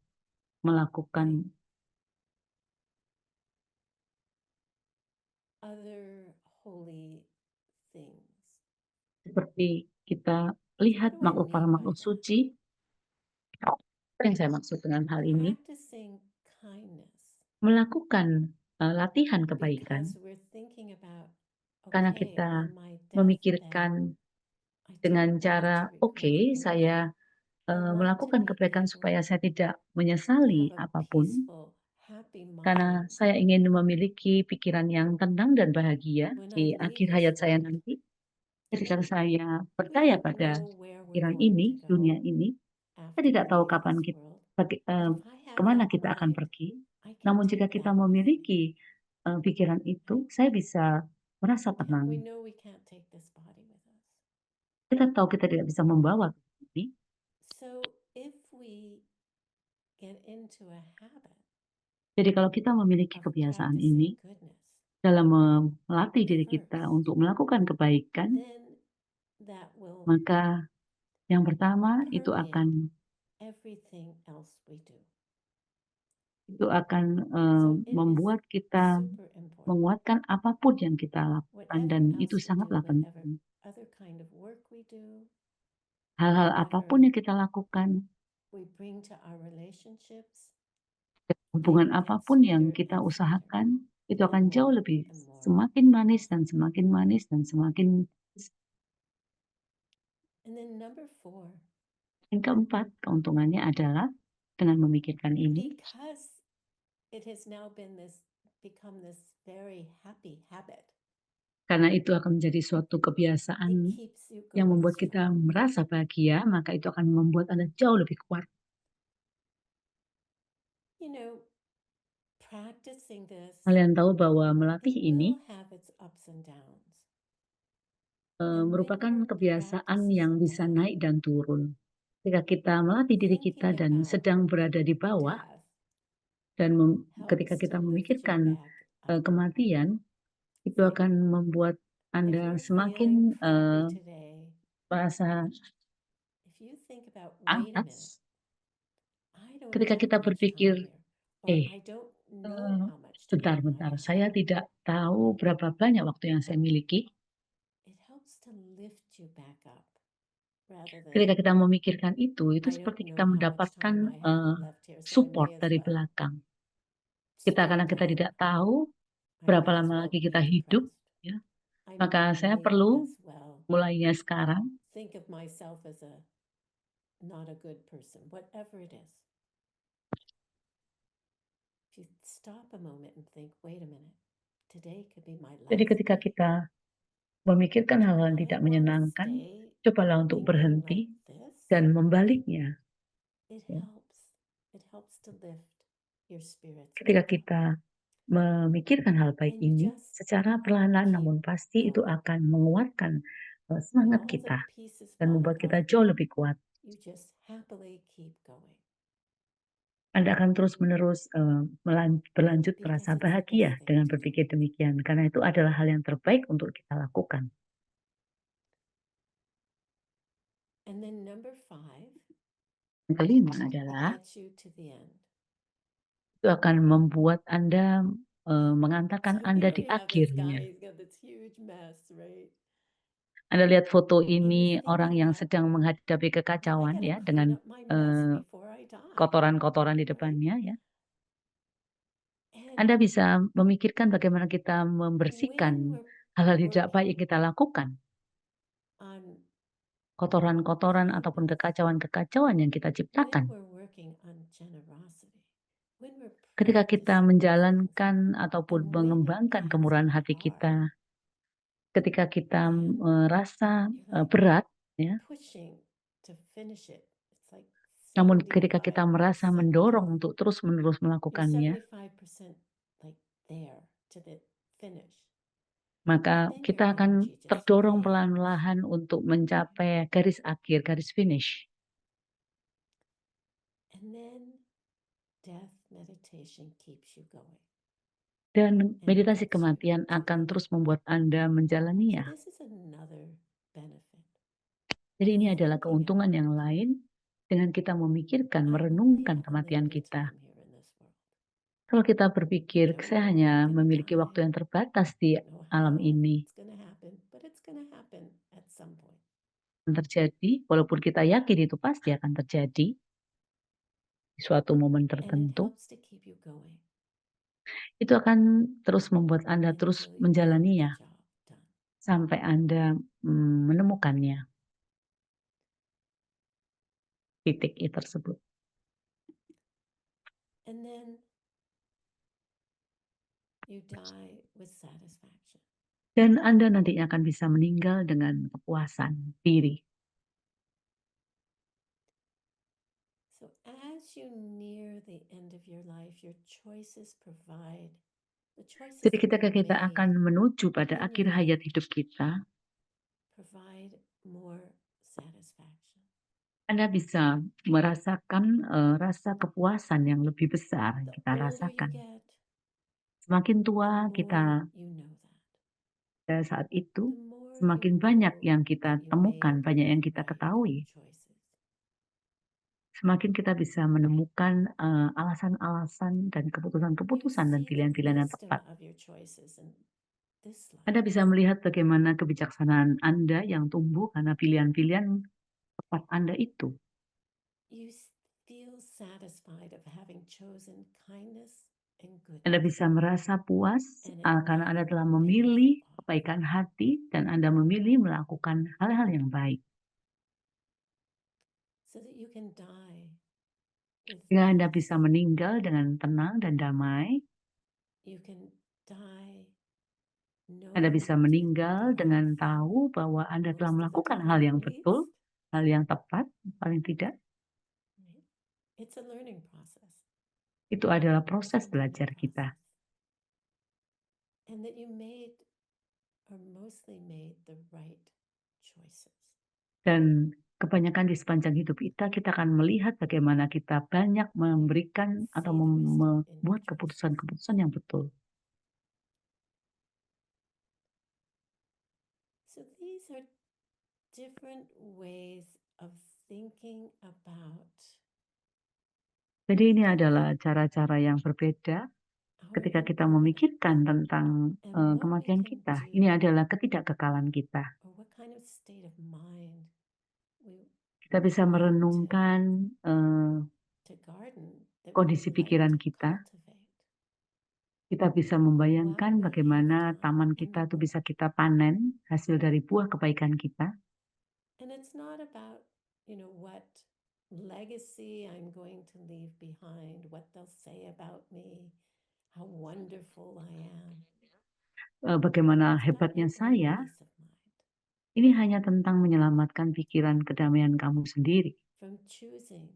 melakukan other holy things. seperti kita So what lihat do I para mean by makhluk that? suci. Apa yang saya maksud dengan hal ini? Practicing kindness Melakukan latihan kebaikan because we're thinking about, karena okay, kita on my deathbed, memikirkan I dengan don't want cara, to regret oke, saya anything. I want to melakukan be kebaikan able supaya saya tidak to menyesali have a apapun, peaceful, happy karena mind saya ingin memiliki pikiran yang tenang dan bahagia when I di leave akhir this hayat saya world. nanti. Ketika saya We percaya don't pada know where we're pikiran going ini, to dunia go ini, kita after tidak we tahu leave kapan this kita, world. But If I have kemana that kita akan mind, pergi. I can Namun jika take kita that with me. memiliki pikiran itu, saya bisa merasa Yeah, we tenang. know we can't take this body with us. Kita tahu kita tidak bisa membawa ini. So if we get into a habit Jadi kalau kita memiliki of kebiasaan practicing ini goodness, dalam melatih diri kita first, untuk melakukan kebaikan, then that will maka yang pertama itu permeate everything else we do. akan So it is membuat kita super important. menguatkan apapun yang kita lakukan Whatever dan itu else we do, sangatlah whatever penting. other kind of work we do, Hal-hal whatever apapun yang kita lakukan, we bring to our relationships, hubungan it gets apapun yang sweeter kita and sweeter usahakan, itu and akan jauh more lebih and more. semakin manis dan semakin manis dan semakin. And then number 4, Yang keempat, keuntungannya adalah dengan memikirkan ini, because it has now become this very happy habit. Karena itu akan menjadi suatu It kebiasaan keeps you yang going membuat kita strong. merasa bahagia, maka itu akan membuat Anda jauh lebih kuat. You know, practicing this, Kalian tahu bahwa melatih it ini will have its ups and downs. And when merupakan you're kebiasaan yang practicing bisa that, naik dan turun. Ketika kita melatih diri kita thinking dan about sedang berada di bawah, death dan ketika helps kita to lift you memikirkan back up. kematian, itu It's like akan membuat if Anda you're semakin feeling crappy today, merasa if you think about, wait a minute, panas. I don't Ketika have kita much berpikir, time here, or eh, I don't know how much time bentar-bentar, I have saya left. tidak tahu berapa banyak waktu yang saya miliki. It helps to lift you back up rather Ketika than, kita memikirkan itu I don't seperti kita know how much mendapatkan time I have left here, so I support may as dari well belakang. Karena kita stop tidak out. tahu I berapa may as lama well lagi be kita hidup, depressed. ya. I Maka saya may perlu as well mulainya sekarang think of myself as not a good person, whatever it is. If you stop a moment and think, wait a minute, today could be my Jadi last ketika day. kita memikirkan Do hal-hal yang I tidak want to menyenangkan, stay cobalah untuk thinking berhenti like this? dan membaliknya. It Ya. helps. It helps to lift your spirits Ketika back up. kita memikirkan hal baik And you ini, just secara perlahan keep namun pasti itu going. akan menguatkan When semangat all the kita pieces dan fall membuat kita apart, jauh lebih kuat. you just happily keep going. Anda akan terus-menerus berlanjut Because merasa it's the bahagia best thing dengan to do. berpikir demikian, karena itu adalah hal yang terbaik untuk kita lakukan. And then number 5, Yang kelima it adalah gets you to the end. itu akan membuat Anda mengantarkan So Anda here di we have this akhirnya. guy, he's got this huge mess, right? Anda lihat foto And ini he's orang thinking yang about, sedang menghadapi well, I kekacauan gotta ya clean dengan up my mess eh, before I die, kotoran-kotoran di right? depannya ya. And Anda bisa memikirkan bagaimana kita when membersihkan we're hal-hal yang tidak baik working yang kita lakukan, on kotoran-kotoran ataupun kindness, kekacauan-kekacauan yang kita when ciptakan. we're working on generosity, when we're Ketika kita practicing those things, menjalankan ataupun and when it mengembangkan gets kemurahan hati hard, kita, ketika kita and merasa you're like berat, ya, pushing to finish it, it's like namun ketika kita 75% merasa mendorong done. untuk terus-menerus You're melakukannya, 75% like there to the finish. maka And then your kita akan energy just terdorong fades. perlahan-lahan untuk mencapai garis akhir, garis finish. And then death meditation keeps you going. Dan And it meditasi gets you kematian to the akan end. terus membuat Anda So menjalaninya. this is another benefit Jadi of ini adalah thinking keuntungan about yang lain dengan kita memikirkan, I only merenungkan have a kematian limited kita. time here in this world. Kalau kita I berpikir, don't saya know when hanya I'm gonna memiliki waktu die. yang terbatas di I don't know alam how ini. it's gonna happen, but it's gonna happen at some point. Terjadi, walaupun kita yakin itu pasti akan terjadi di suatu momen And it tertentu, helps to keep you going itu akan terus membuat Anda terus until you get the menjalaninya job done. sampai Anda menemukannya, titik tersebut. And then you die with satisfaction. Dan Anda nantinya akan bisa meninggal dengan kepuasan diri. So as you near the end of your life, your choices provide the choices Jadi that ketika you kita made akan menuju pada in akhir your hayat life hidup kita, provide more satisfaction. Anda bisa merasakan rasa kepuasan yang lebih besar yang The kita older you rasakan. get, Semakin the tua more kita you know that. pada saat The itu, more semakin you banyak know yang kita that you temukan, made banyak yang the kita right ketahui. choices. Semakin kita bisa menemukan alasan-alasan dan You keputusan-keputusan dan see the pilihan-pilihan yang wisdom tepat. of your choices in this Anda life. bisa melihat bagaimana kebijaksanaan Anda yang tumbuh karena pilihan-pilihan tepat Anda itu. You feel satisfied of having chosen kindness and Anda goodness. bisa merasa puas And it karena Anda never telah pays memilih off. kebaikan hati dan Anda memilih melakukan hal-hal yang baik. So that you can die with Sehingga Anda peace. bisa meninggal dengan tenang dan damai. You can die Anda knowing bisa you're doing meninggal the right dengan thing tahu bahwa Anda most telah of the melakukan time, hal at yang least. betul, hal yang tepat, paling tidak. Right? It's a learning process. Itu adalah It's a proses learning belajar kita. process. And that you made, or mostly made, the right choices. Dan kebanyakan di sepanjang hidup kita akan melihat bagaimana kita banyak memberikan atau See the wisdom in your membuat choices. keputusan-keputusan yang betul. So these are different ways of thinking about Jadi ini our adalah death, cara-cara yang berbeda our ketika kita impermanence, memikirkan tentang and what we kematian can kita. do, Ini adalah ketidakkekalan kita. or what kind of state of mind we Kita bisa would like merenungkan to garden, that we kondisi would like pikiran to kita. cultivate Kita bisa while membayangkan we bagaimana have time taman in kita the itu world. bisa kita panen hasil dari buah kebaikan kita. And it's not about, what legacy I'm going to leave behind, what they'll say about me, how wonderful I am. Bagaimana It's about hebatnya your own saya, peace of mind ini hanya tentang menyelamatkan pikiran kedamaian kamu sendiri from choosing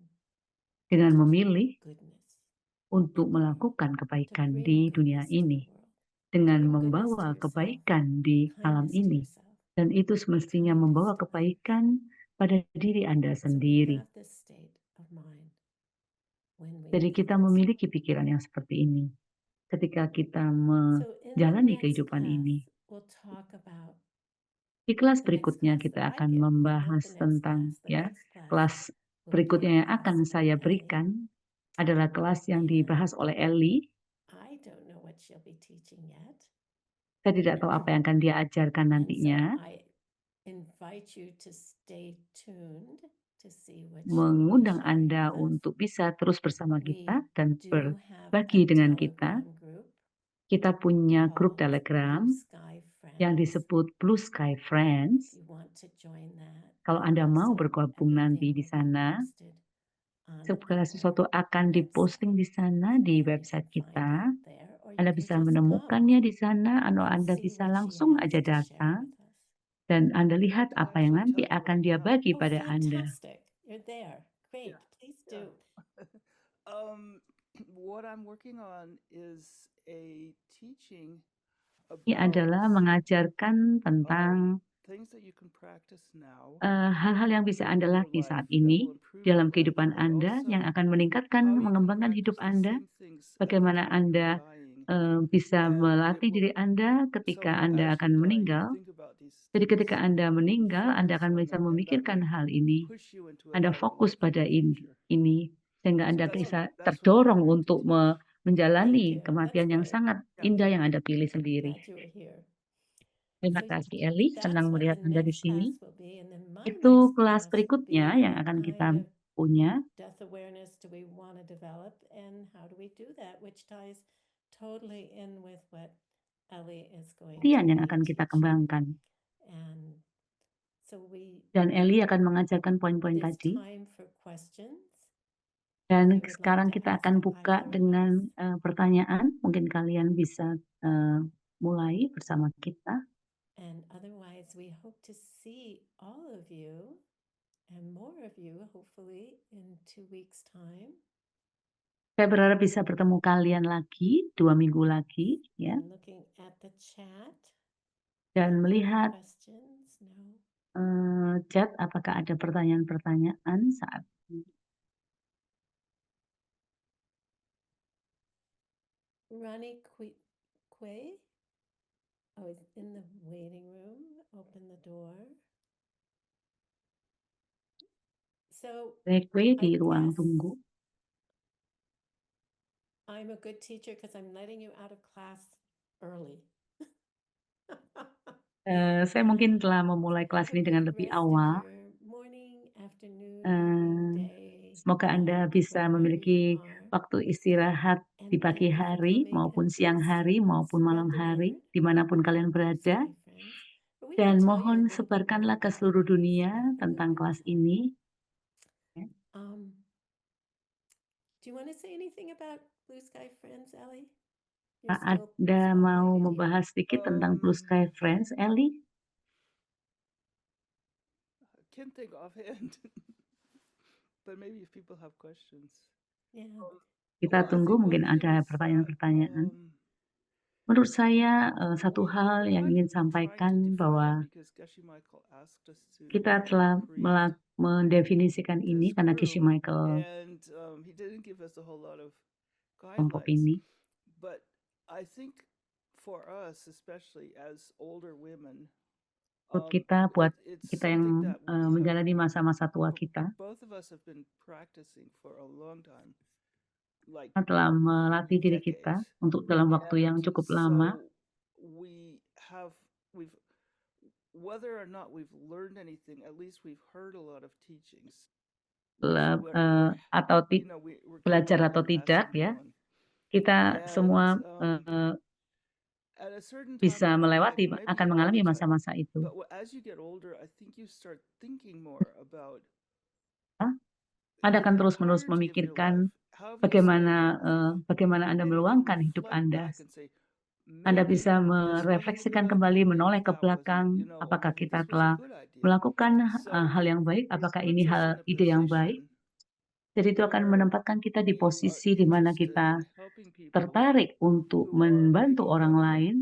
dengan to do memilih goodness untuk in the world, melakukan to kebaikan bring di dunia goodness to the ini, world, dengan to bring goodness to membawa yourself, kebaikan di alam kindness to ini. yourself, Dan itu semestinya kindness membawa to others. kebaikan pada diri Anda So we sendiri. have this state of mind when we Jadi live kita this memiliki way. pikiran yang seperti ini ketika kita So in the menjalani next kehidupan class, ini. we'll talk about Di kelas the next berikutnya class that kita I akan give, not membahas the next tentang class. The ya, next class kelas will be a berikutnya yang class akan by saya Ellie. berikan adalah kelas yang And dibahas oleh Ellie. I don't know what she'll be teaching yet. Saya tidak tahu apa yang akan dia ajarkan And so nantinya. I invite you to stay tuned to see what she will be Mengundang sharing Anda with us. untuk bisa terus bersama We kita dan do have a berbagi dengan kita. Telegram group Kita punya grup called Telegram Blue Sky yang Friends. disebut Blue Sky If Friends. you want to join that, Kalau and Anda mau also bergabung nanti everything di will be sana, posted on segala our sesuatu akan diposting website. di sana di And you website can find kita. it there, or you Anda can bisa just come menemukannya di sana, atau and Anda see bisa what she langsung has aja to share datang with us. dan Anda lihat can apa yang actually nanti tell you akan right dia now. bagi Oh, pada Anda. fantastic. You're there. Great. Yeah, Please yeah. do. What I'm working on is a teaching Ini about adalah mengajarkan tentang things that you can practice now hal-hal yang bisa Anda in your latih life saat that will ini improve dalam your life, kehidupan but Anda yang also akan meningkatkan, how you can mengembangkan hidup practice the Anda. same things at the Bagaimana time you're Anda dying. bisa And melatih it will, diri Anda so ketika as Anda you're akan dying, meninggal. think about these Jadi things ketika Anda and meninggal, Anda focus akan on bisa them, and that memikirkan will hal ini. push you into a Anda better fokus life in pada the future. ini sehingga So Anda that's bisa what terdorong I'm trying to untuk teach. Thank menjalani you. That's kematian yang great. sangat Yeah. indah yang Anda pilih sendiri. Glad you were here. Terima So kasih Eli, that's senang what melihat the Anda di next sini. class will be. And then my Itu next kelas class will berikutnya be yang what akan kita kind of punya. death awareness do we want to develop and how do we do that, which ties totally in with what Ellie is going to Kematian yang be akan kita teaching. kembangkan. And so Dan Eli akan mengajarkan poin-poin this tadi. time for questions. Dan If you would sekarang like to kita ask akan a buka either of dengan us. pertanyaan. Mungkin kalian bisa mulai bersama kita. And otherwise, we hope to see all of you and more of you, hopefully, in 2 weeks' time. Saya berharap bisa bertemu kalian lagi 2 minggu lagi, ya. And looking at the chat. Dan Any melihat questions? No. chat, apakah ada pertanyaan-pertanyaan saat ini? Ronnie Quay? Oh, is in the waiting room. Open the door. So Rekwe di I ruang guess tunggu. I'm a good teacher because I'm letting you out of class early. Saya mungkin telah memulai kelas Have a ini dengan good lebih rest of awal. your morning, afternoon, evening, Eh, day, Semoga Anda night, bisa wherever you memiliki are. waktu istirahat di And pagi thank you for hari coming. maupun And siang please hari maupun spread malam the hari, word dimanapun kalian about Blue berada. Sky Friends. But we can Dan tell you a mohon little bit more sebarkanlah ke about seluruh Blue dunia Sky Friends tentang if kelas you want. ini. Do you want to say anything about Blue Sky Friends, Ellie? You're still Anda mau spotlighted here. membahas sedikit tentang Blue Sky Friends, Ellie? I can't think offhand, but maybe if people have questions. Yeah. Kita Well, I tunggu, think mungkin one thing ada is that pertanyaan-pertanyaan. Menurut saya, satu we hal yang kind ingin of tried to sampaikan define it bahwa because Geshe Michael asked us to kita telah create mendefinisikan ini this karena group, Geshe Michael and he didn't give us a whole lot of kelompok guidelines. ini. But I think for us, especially as older women, Buat kita, buat it's kita something yang that we have, menjalani masa-masa tua kita, both of us have been practicing for a long time, like kita telah melatih diri kita decades. untuk dalam waktu yang And cukup lama. so we've whether or not we've learned anything, at least we've heard a lot of teachings. Atau You know, we're belajar capable atau of tidak, passing ya, on. kita And semua at a certain time bisa in life, melewati, maybe akan all mengalami the time, masa-masa itu. but as you get older, I think you start thinking more about Anda akan the terus-menerus entirety of your memikirkan life. How have you spent your life? bagaimana Anda And you can meluangkan hidup reflect Anda. back and say, Anda maybe bisa this wasn't a merefleksikan good kembali, idea, menoleh maybe ke that wasn't, belakang, you know, or apakah maybe kita this was a telah good idea. melakukan So hal yang baik, it apakah puts ini us hal in a ide yang baik. position Jadi itu akan where menempatkan kita di we are posisi di mana interested kita in helping people tertarik untuk who are membantu maybe orang younger, lain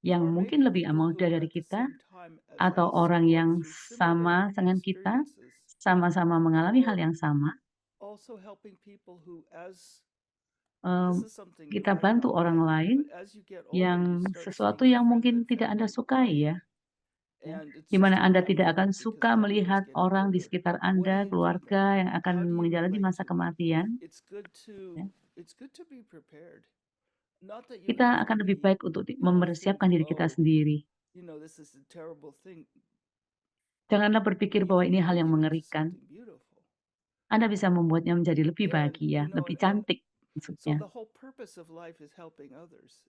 yang or mungkin maybe lebih people muda who dari at the kita, same time as atau us orang going yang through sama similar dengan kita, experiences, sama-sama mengalami hal or yang sama. also helping people who, as Em, this is something you Kita might bantu not orang like, lain but as you get older, you yang start sesuatu seeing yang friends mungkin and tidak Anda family sukai, dying. ya. And it's Di just mana Anda horrible tidak akan because suka everyone's melihat getting orang di older. sekitar What do Anda, you do keluarga then? yang akan How do you menjalani relate masa to them? kematian. It's good Ya. to be prepared. Not that you Kita have to akan lebih be, baik untuk think, mempersiapkan diri kita oh, sendiri. you know, this is a terrible thing. Janganlah berpikir You bahwa can ini hal make yang it into mengerikan. something beautiful. Anda bisa membuatnya menjadi lebih And, bahagia, you know, lebih and cantik so maksudnya. the whole purpose of life is helping others.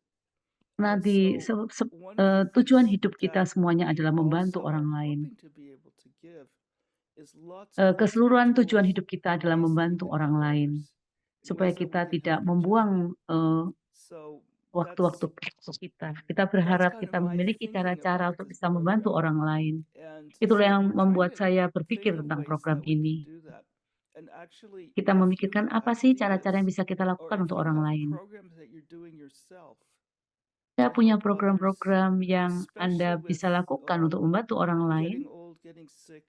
Nah, And so one of the tujuan things hidup kita that semuanya we adalah membantu also orang are lain. hoping to be able to give is lots and lots of Keseluruhan tujuan tools, hidup kita adalah ways that you membantu can orang help lain, others, supaya ways that we kita can tidak help each other. membuang So waktu-waktu that's kita. Kita berharap kind of kita my memiliki thinking cara-cara about untuk this bisa membantu program. orang lain. And Itulah so yang we're trying membuat to saya think berpikir of tentang ways program that we can ini. do that. And actually, Kita if you memikirkan have apa sih cara-cara yang ideas bisa kita or lakukan if untuk you orang have lain. programs that you're doing yourself Kita to punya help others, program-program yang Anda especially with bisa lakukan untuk membantu orang lain, getting old, getting sick,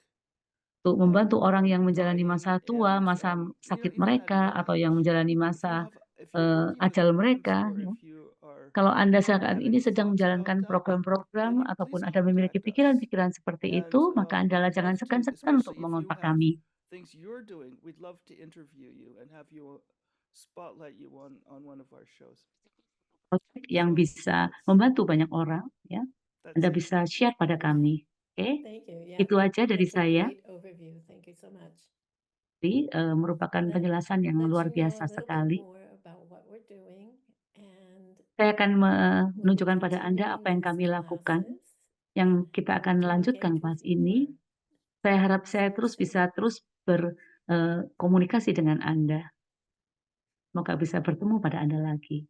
untuk membantu orang yang menjalani dying, masa tua, and masa you know, sakit even at a mereka, young atau yang age. menjalani If you masa have, if you're working with ajal groups mereka, or ya. if you are Kalau Anda saat having ini sedang thoughts about menjalankan that, then program-program you ataupun please Anda memiliki contact us. pikiran-pikiran seperti And itu, maka Anda we'd jangan love to, segan-segan untuk especially if you mengontak have kami. things you're doing, we'd love to interview you and have you spotlight you on one of our shows. Project yang So bisa that's membantu banyak orang, ya. Anda it. bisa share pada kami. Oke, Thank you. Yeah, itu aja dari that's a saya. great overview. Thank you so much. Jadi, merupakan Let penjelasan yang let luar you know biasa a little bit sekali. more about what we're doing, and Saya akan we'll be menunjukkan pada Anda continuing apa yang these kami lakukan, classes yang kita akan to lanjutkan engage kelas with you ini. more. Saya harap saya So terus bisa terus berkomunikasi dengan Anda. Semoga bisa bertemu pada Anda lagi.